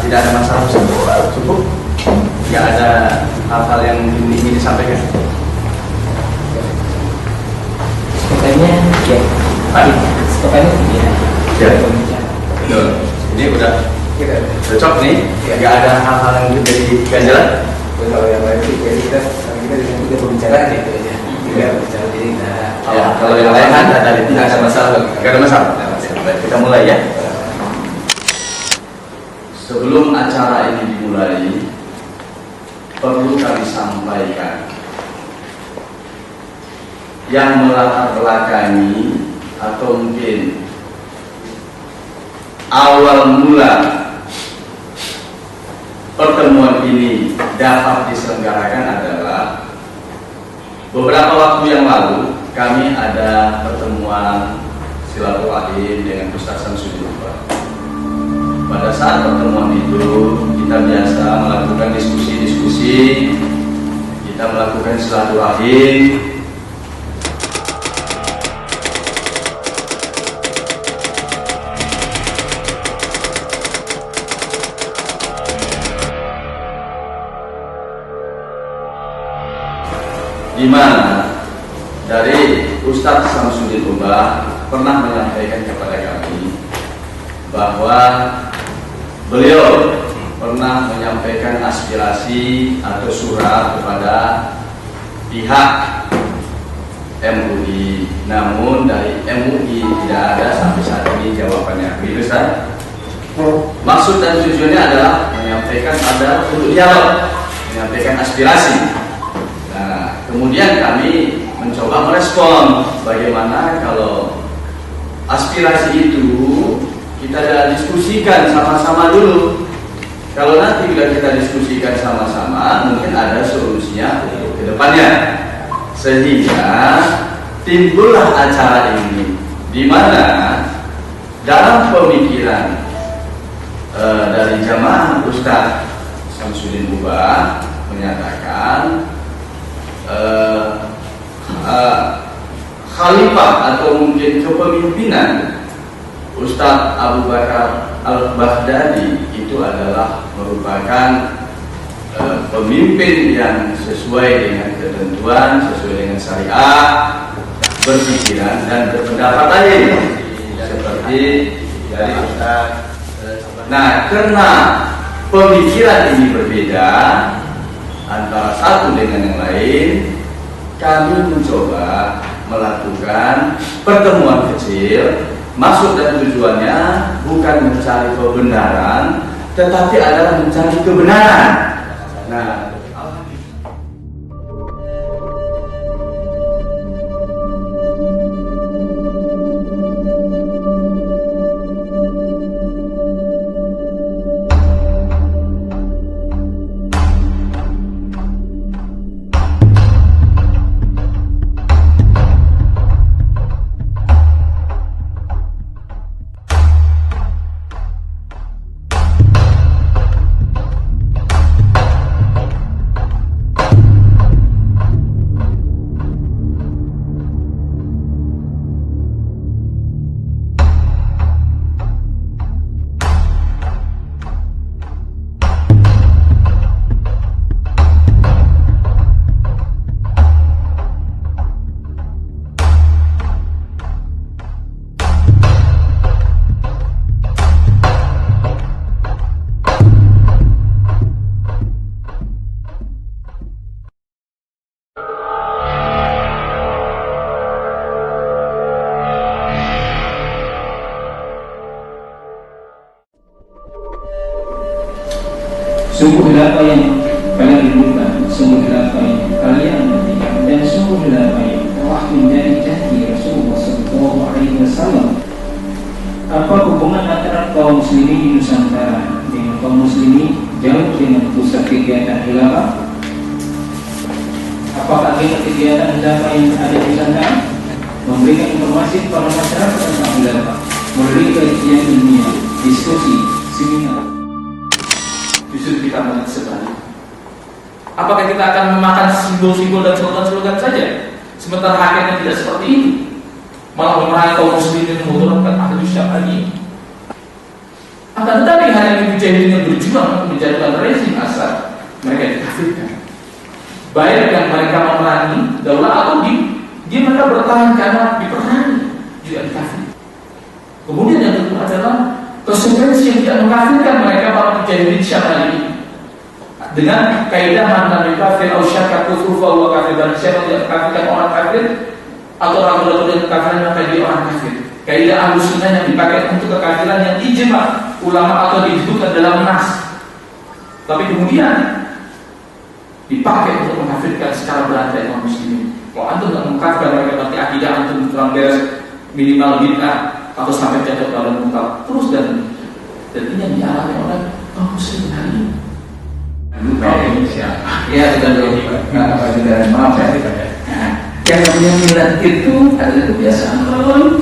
tidak ada masalah, cukup, tidak ada hal-hal yang ingin disampaikan. Sepertinya ya, Pak. Sepertinya ya. Betul. Ini udah cocok nih, nggak ada hal-hal yang menjadi ganjalan. Kalau yang lain sih, jadi kita tidak berbicara gitu aja. Tidak berbicara, jadi Kalau yang lain tidak ada masalah. Nggak ada masalah. Baik, kita mulai ya. Sebelum acara ini dimulai, perlu kami sampaikan yang melatar belakangi atau mungkin awal mula pertemuan ini dapat diselenggarakan adalah beberapa waktu yang lalu kami ada pertemuan silaturahim dengan Ustaz Samsudin. Pada saat pertemuan itu kita biasa melakukan diskusi-diskusi, kita melakukan silaturahim, di mana dari Ustaz Samsudin Ubah pernah menyampaikan kepada kami bahwa beliau pernah menyampaikan aspirasi atau surat kepada pihak MUI, namun dari MUI tidak ada sampai saat ini jawabannya. Begitu, Ustaz? Maksud dan tujuannya adalah menyampaikan ada untuk dialog, menyampaikan aspirasi. Nah, kemudian kami mencoba merespon bagaimana kalau aspirasi itu kita diskusikan sama-sama dulu. Kalau nanti bila kita diskusikan sama-sama, mungkin ada solusinya untuk kedepannya. Sehingga timbullah acara ini, di mana dalam pemikiran dari jamaah Ustaz Samsudin Ubah menyatakan khalifah atau mungkin kepemimpinan Ustadz Abu Bakar Al-Baghdadi itu adalah merupakan pemimpin yang sesuai dengan ketentuan, sesuai dengan syariat, berpikiran dan berpendapat lain seperti dari Ustadz. Nah, karena pemikiran ini berbeda antara satu dengan yang lain, kami mencoba melakukan pertemuan kecil. Maksud dan tujuannya bukan mencari kebenaran, tetapi adalah mencari kebenaran. Nah, sungguhlah apa yang kalian rindukan, sungguhlah apa yang kalian nantikan, dan sungguhlah apa yang telah menjadi janji Rasulullah SAW. Apa hubungan antara kaum muslimin di Nusantara dengan kaum muslimin jauh dengan pusat kegiatan khilafah? Apakah kegiatan khilafah yang ada di Nusantara memberikan informasi kepada masyarakat tentang khilafah, memberi kajian ilmiah, diskusi, seminar? Justru kita melihat sebalik. Apakah kita akan memakan simbol-simbol dan slogan-slogan saja, sementara hakikatnya tidak seperti itu, malah memerangi kaum muslimin, memuturkan ahli syar'i? Akan tetapi hanya mujahidin yang berjuang untuk menjatuhkan rezim Assad, mereka dikafirkan. Baik yang mereka memerangi daulah atau dia mereka bertahan karena diperangi juga dikafirkan. Kemudian yang kedua adalah konsekuensi yang tidak mengkafirkan mereka para mujahidin Syam ini dengan kaidah man kafir atau syakka kufur fa huwa kafir, dan siapa yang mengkafirkan orang kafir atau ragu-ragu dengan kekafiran maka dia orang kafir. Kaidah Ahlus Sunnah yang dipakai untuk kekafiran yang ijma ulama atau disebutkan dalam nas, tapi kemudian dipakai untuk mengkafirkan secara berantai kaum muslimin. Kalau antum tidak mengkafirkan mereka, berarti akidah antum kurang beres, minimal bid'ah atau sampai jatuh dalam munkar terus dan ini yang dialami oleh kaum muslimin hari ini. Ya, sudah saudara, maaf ya. Yang namanya milad itu adalah kebiasaan orang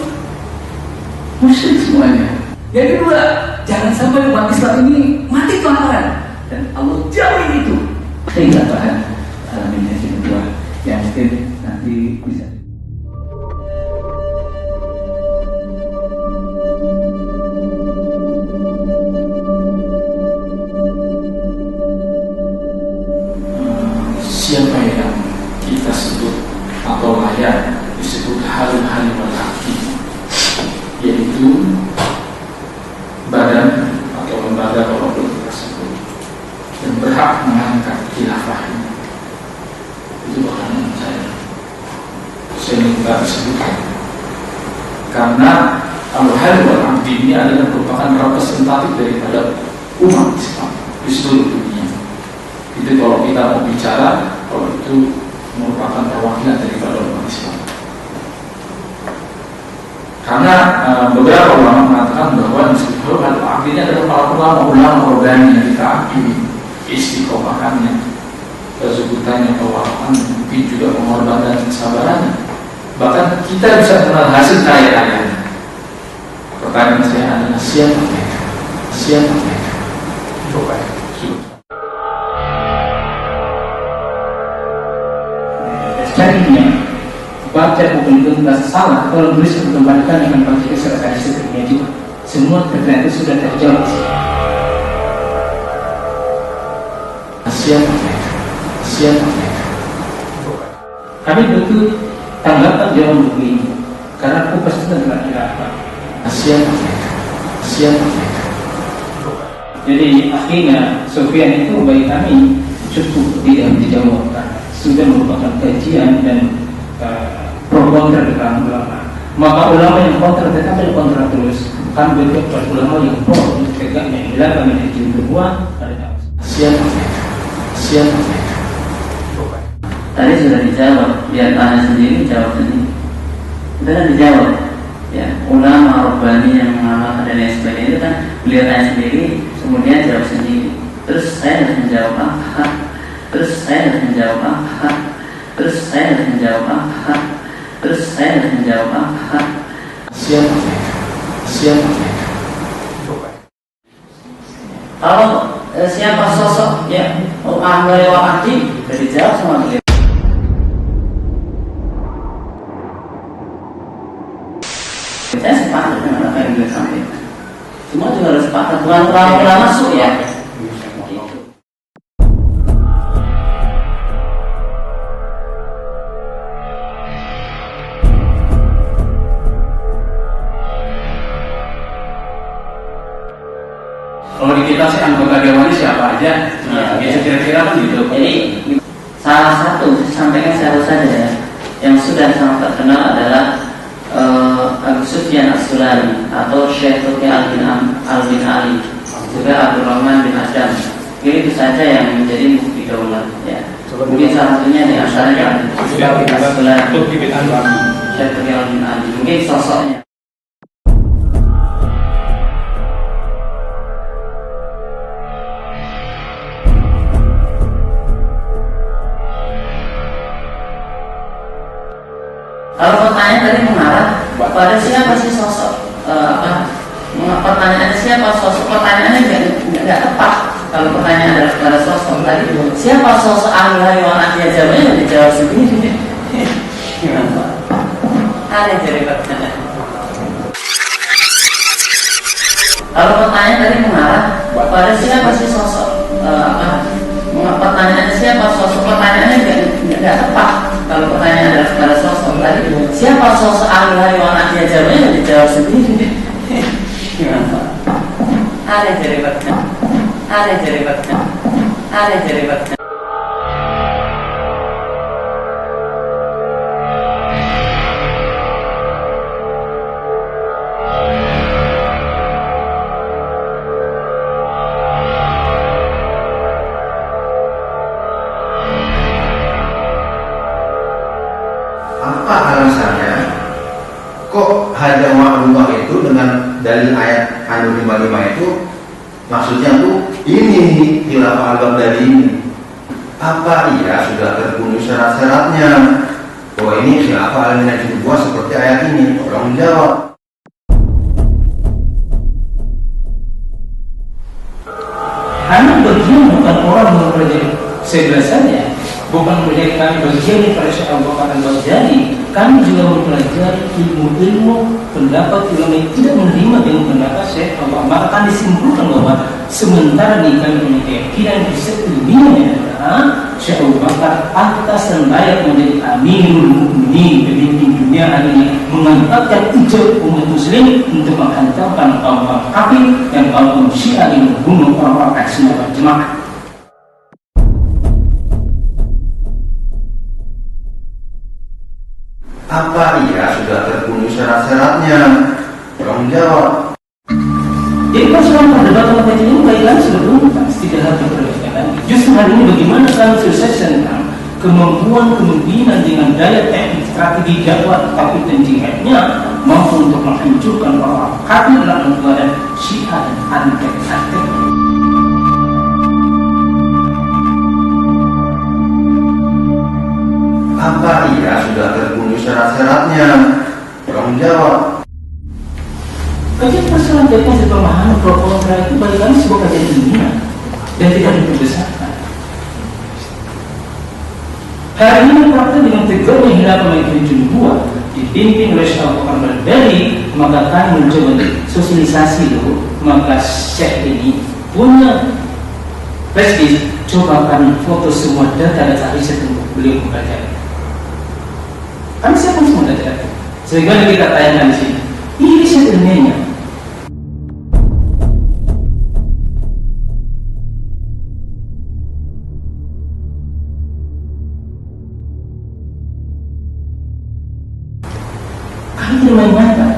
musyrik semuanya. Yang kedua, jangan sampai umat Islam ini mati kelaparan dan Allah jauhi itu. Sehingga bahan alamin yang kedua yang mungkin nanti bisa. Siapa yang kita sebut atau layak disebut halim-halim al-haqi, yaitu badan atau lembaga politik tersebut dan berhak mengangkat khilafahnya, itu bukan saya minta disebutkan karena al-halim al-haqi ini adalah merupakan representatif daripada umat Islam di seluruh dunia. Itu kalau kita mau bicara, kalau itu merupakan perwakilan daripada umat Islam. Karena beberapa ulama mengatakan bahwa disebut artinya adalah para ulama organik yang kita akui istiqomahannya, kezubutannya, kewaraan, mungkin juga pengorbanan dan kesabarannya. Bahkan kita bisa mengenal hasil karya-karyanya. Pertanyaan saya adalah siapa mereka? Siapa mereka? Coba ya. Jadinya baca buku itu tidak salah kalau tulis mengembalikan dengan baca surat hadis sebelumnya juga. Semua ternyata sudah terjawab. Siapa mereka? Siapa mereka? Kami butuh tanggapan jawab buku ini karena kupas itu tidak dilakukan. Siapa mereka? Siapa mereka? Jadi akhirnya Sufyan itu bagi kami cukup tidak dijawabkan. Sudah merupakan kajian dan pro kontra di kalangan ulama. Maka ulama yang kontra tetap kontra terus. Kami bentuk ulama yang pro tegaknya dilakukan dengan izin kedua pada siapa mereka? Siapa mereka? Tadi sudah dijawab, biar tanya sendiri jawab sendiri. Sudah dijawab. Ya, ulama Rabbani yang mengamalkan dan lain sebagainya itu kan beliau tanya sendiri, kemudian jawab sendiri. Terus saya harus menjawab apa? Terus saya harus menjawab apa? Terus saya harus menjawab apa? Terus saya harus menjawab apa? Siapa mereka? Siapa mereka? Kalau siapa sosok ya ahli waqti sudah dijawab sama beliau. Saya sepakat dengan apa yang beliau sampaikan. Semua juga harus sepakat. Bukan ulama masuk ya. Kalau di kita sih anggota dewan siapa aja, biasa kira-kira kan gitu. Jadi salah satu sampaikan saya saja ya, yang sudah sangat terkenal adalah Abu Sufyan As-Sulami atau Syekh Turki Al-Bin Ali, juga Abdul Rahman bin Adam. Jadi itu saja yang menjadi mufti daulah ya. Mungkin salah satunya di antaranya As-Sulami, Syekh Turki Al-Bin Ali. Mungkin sosoknya. Kalau pertanyaan tadi mengarah pada siapa sih sosok pertanyaannya siapa sosok, pertanyaannya nggak tepat. Kalau pertanyaan adalah pada sosok tadi, siapa sosok ahli wanita, jawabnya dijawab sendiri. Gimana? Aneh jadi pertanyaan. Kalau pertanyaan tadi mengarah pada siapa sih sosok pertanyaannya siapa sosok, pertanyaannya nggak tepat. Kalau pertanyaan adalah pada sosok tadi, siapa sosok ahli haywanat, dia jawabnya dijawab sendiri. Gimana? Aneh dari bertanya. Apa alasannya kok hada ma'lumah itu dengan dari ayat An-Nur 55 itu maksudnya tuh ini khilafah al-Baghdadi ini? Apa iya sudah terpenuhi syarat-syaratnya? Oh ini khilafah al-Najibah seperti ayat ini? Tolong jawab. Kami bagian bukan orang mempelajari sebelah saja, bukan menjadi kami bagian daripada Syekh Abu Bakar Al-Baghdadi. Kami juga mempelajari ilmu-ilmu pendapat ulama yang tidak menerima dengan pendapat Syekh Abu Bakar. Maka akan disimpulkan bahwa sementara ini kami punya keyakinan riset ilmiahnya adalah Syekh Abu Bakar atas dan layak menjadi Amirul Mukminin, pemimpin dunia hari ini, mengangkatkan ijab umat muslim untuk menghantarkan kaum kafir dan kaum Syiah yang membunuh orang-orang Ahlussunnah wal Jamaah. Apa iya sudah terpenuhi syarat-syaratnya? Tolong jawab. Jadi persoalan perdebatan tadi ini baiklah sudah tuntas, tidak harus diperdebatkan lagi. Justru hari ini bagaimana kami sukses tentang kemampuan kemungkinan dengan daya teknik strategi dakwah tapi dan jihadnya mampu untuk menghancurkan orang kafir dalam dan Syiah dan antek-antek. Apa iya sudah terpenuhi syarat-syaratnya? Tolong jawab. Kajian persoalan teknis dan pemahaman pro kontra itu bagi kami sebuah kajian ilmiah dan tidak diperbesarkan. Hari ini praktek dengan tegaknya khilafah Al-Najibah dua dipimpin oleh Syekh Abu Bakar Al-Baghdadi, maka kami mencoba sosialisasi dulu. Maka Syekh ini punya flashdisk, coba kami foto semua data-data riset untuk beliau mempelajari. Kami siapkan semua data-data sehingga kita tayangkan di sini. Ini riset ilmiahnya. Kami tidak main-main.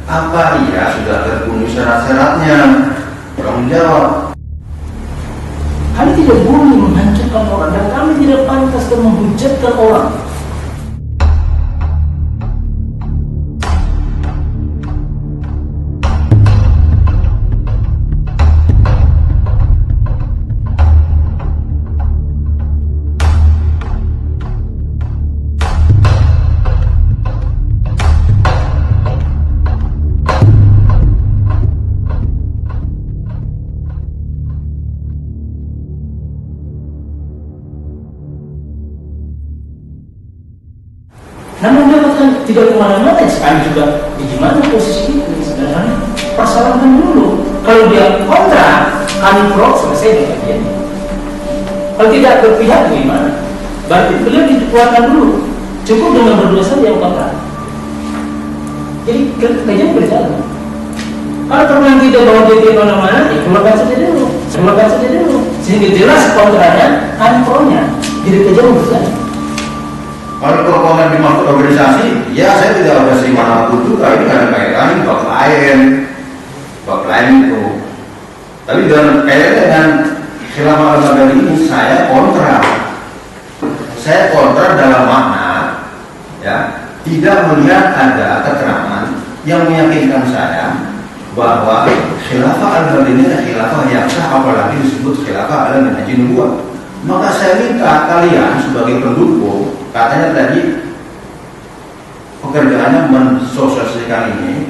Apa iya sudah terpenuhi syarat-syaratnya? Tolong jawab. Kami tidak boleh menghancurkan orang dan kami tidak pantas dan menghujatkan orang. Namun dapatkan tidak kemana-mana, sekarang juga bagaimana posisi itu sebenarnya persoalan dulu. Kalau dia kontra, kami pro, selesai dengan dia. Kalau tidak berpihak bagaimana? Berarti beliau dikeluarkan dulu. Cukup dengan berdua saja yang kontra. Jadi kajian berjalan. Kalau teman tidak bawa dia kemana-mana, ya keluarkan saja dulu. Sehingga jelas kontranya, kami pro-nya. Jadi kajian berjalan. Kalau komen dimaksud organisasi, ya saya tidak organisasi manapun juga, ini ada kaitan bab lain itu. Tapi dengan kaitan dengan khilafah al-Baghdadi ini saya kontra dalam makna ya tidak melihat ada keterangan yang meyakinkan saya bahwa khilafah al-Baghdadi ini adalah khilafah yang sah, apalagi disebut khilafah al-Najibah. Maka saya minta kalian sebagai pendukung, katanya tadi pekerjaannya mensosialisasikan ini,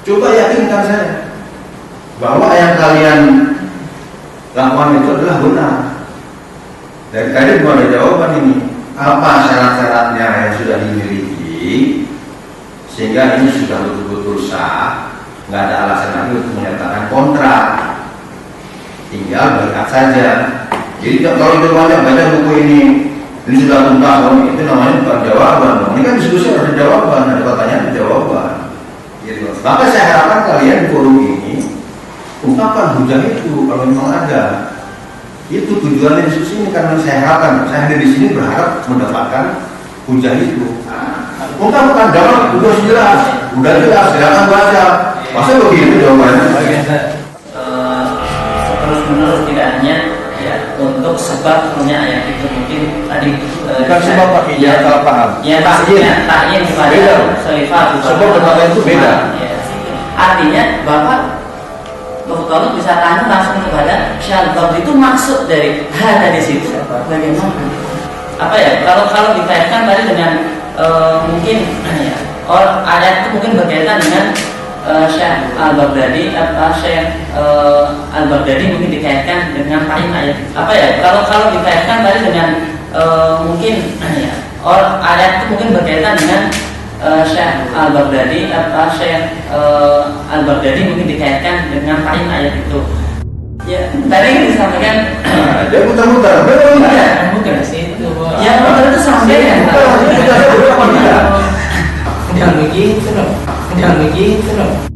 coba yakinkan saya bahwa yang kalian lakukan itu adalah benar. Dari tadi belum ada jawaban ini. Apa syarat-syaratnya yang sudah dimiliki sehingga ini sudah betul-betul sah? nggak ada alasan lagi untuk menyatakan kontrak, tinggal berikat saja. Jadi kalau itu banyak baca buku ini sudah tuntas, itu namanya bukan jawaban. Ini kan diskusi ada jawaban, ada pertanyaan, ada jawaban. Maka saya harapkan kalian di forum ini ungkapkan hujah itu kalau memang ada. Itu tujuannya diskusi ini, karena saya harapkan saya hadir di sini berharap mendapatkan hujah itu. Ungkapkan, jangan udah jelas, silakan baca. Masa begitu jawabannya? Terus menerus tidak hanya ya untuk sebab punya ayat itu mungkin tadi Bukan sebab Pak, ya salah paham. Ya takyin kepada Khalifah. Sebab berbeda itu beda. Ya. Artinya Bapak kalau bisa tanya langsung kepada Syalbab itu maksud dari ada di situ bagaimana? Apa ya? Kalau dikaitkan tadi dengan mungkin ya, ayat itu mungkin berkaitan dengan Syekh Al-Baghdadi, Syekh Al-Baghdadi mungkin dikaitkan dengan paling ayat. Apa ya? Kalau dikaitkan tadi dengan mungkin ya, ayat itu mungkin berkaitan dengan Syekh Al-Baghdadi, Syekh Al-Baghdadi mungkin dikaitkan dengan paling ayat itu. Ya, tadi disampaikan. Dia muter-muter, benar. Bukan sih itu. Ya, benar itu sampaikan. Jangan begitu loh.